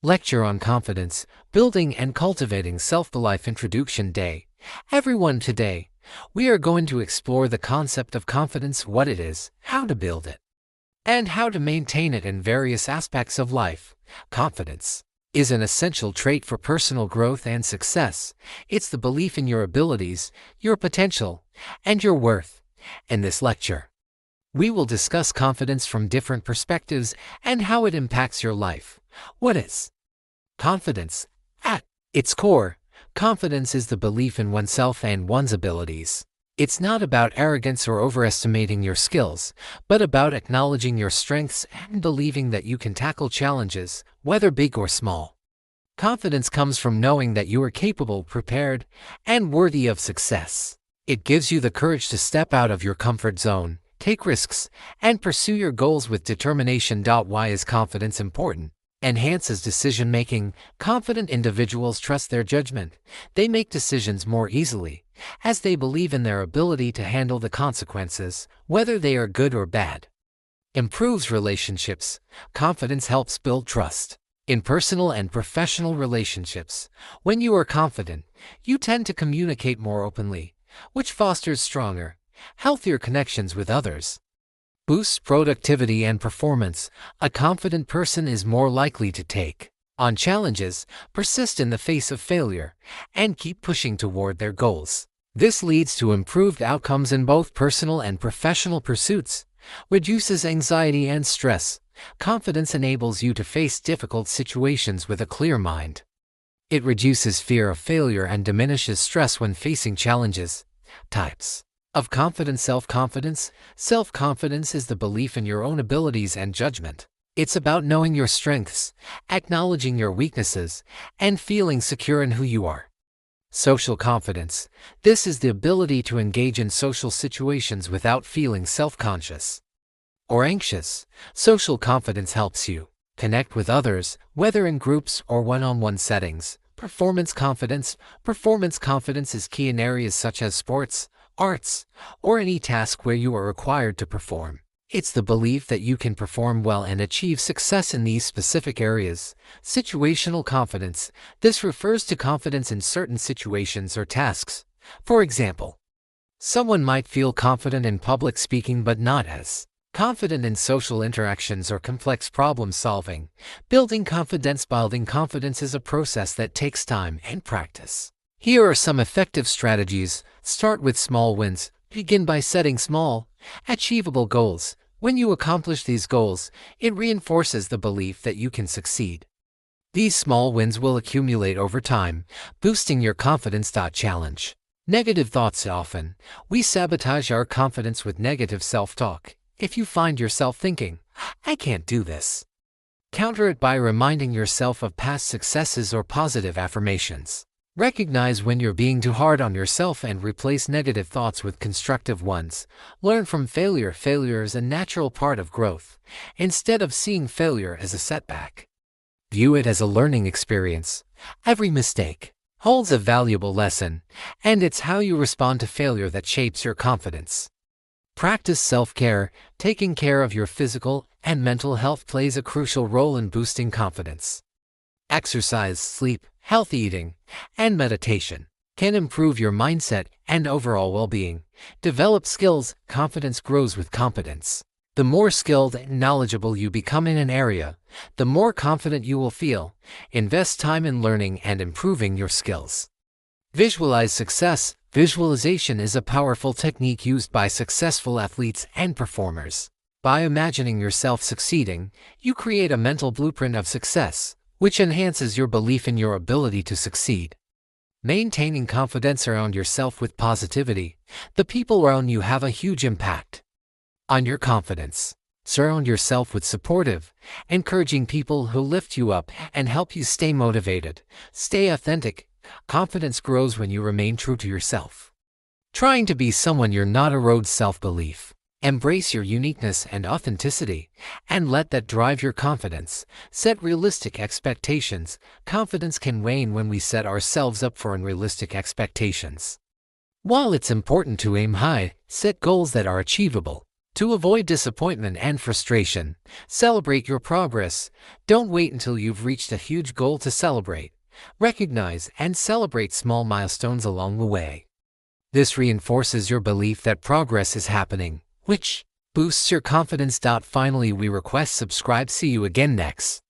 Lecture on Confidence, Building and Cultivating Self-Belief Introduction Day. Everyone, today, we are going to explore the concept of confidence, what it is, how to build it, and how to maintain it in various aspects of life. Confidence is an essential trait for personal growth and success. It's the belief in your abilities, your potential, and your worth. In this lecture, we will discuss confidence from different perspectives and how it impacts your life. What is confidence? At its core, confidence is the belief in oneself and one's abilities. It's not about arrogance or overestimating your skills, but about acknowledging your strengths and believing that you can tackle challenges, whether big or small. Confidence comes from knowing that you are capable, prepared, and worthy of success. It gives you the courage to step out of your comfort zone, take risks, and pursue your goals with determination. Why is confidence important? Enhances decision-making. Confident individuals trust their judgment. They make decisions more easily, as they believe in their ability to handle the consequences, whether they are good or bad. Improves relationships. Confidence helps build trust in personal and professional relationships. When you are confident, you tend to communicate more openly, which fosters stronger, healthier connections with others. Boosts productivity and performance. A confident person is more likely to take on challenges, persist in the face of failure, and keep pushing toward their goals. This leads to improved outcomes in both personal and professional pursuits, reduces anxiety and stress. Confidence enables you to face difficult situations with a clear mind. It reduces fear of failure and diminishes stress when facing challenges. Types of confidence. Self-confidence. Self-confidence is the belief in your own abilities and judgment. It's about knowing your strengths, acknowledging your weaknesses, and feeling secure in who you are. Social confidence. This is the ability to engage in social situations without feeling self-conscious or anxious. Social confidence helps you connect with others, whether in groups or one-on-one settings. Performance confidence. Performance confidence is key in areas such as sports, arts, or any task where you are required to perform. It's the belief that you can perform well and achieve success in these specific areas. Situational confidence. This refers to confidence in certain situations or tasks. For example, someone might feel confident in public speaking but not as confident in social interactions or complex problem solving. Building confidence. Building confidence is a process that takes time and practice. Here are some effective strategies. Start with small wins. Begin by setting small, achievable goals. When you accomplish these goals, it reinforces the belief that you can succeed. These small wins will accumulate over time, boosting your confidence. Challenge negative thoughts. Often, we sabotage our confidence with negative self-talk. If you find yourself thinking, "I can't do this," counter it by reminding yourself of past successes or positive affirmations. Recognize when you're being too hard on yourself and replace negative thoughts with constructive ones. Learn from failure. Failure is a natural part of growth. Instead of seeing failure as a setback, view it as a learning experience. Every mistake holds a valuable lesson, and it's how you respond to failure that shapes your confidence. Practice self-care. Taking care of your physical and mental health plays a crucial role in boosting confidence. Exercise, sleep, healthy eating, and meditation can improve your mindset and overall well-being. Develop skills. Confidence grows with competence. The more skilled and knowledgeable you become in an area, the more confident you will feel. Invest time in learning and improving your skills. Visualize success. Visualization is a powerful technique used by successful athletes and performers. By imagining yourself succeeding, you create a mental blueprint of success, which enhances your belief in your ability to succeed. Maintaining confidence around yourself with positivity. The people around you have a huge impact on your confidence. Surround yourself with supportive, encouraging people who lift you up and help you stay motivated. Stay authentic. Confidence grows when you remain true to yourself. Trying to be someone you're not erodes self-belief. Embrace your uniqueness and authenticity, and let that drive your confidence. Set realistic expectations. Confidence can wane when we set ourselves up for unrealistic expectations. While it's important to aim high, set goals that are achievable. To avoid disappointment and frustration, celebrate your progress. Don't wait until you've reached a huge goal to celebrate. Recognize and celebrate small milestones along the way. This reinforces your belief that progress is happening, which boosts your confidence. Finally, we request subscribe. See you again next.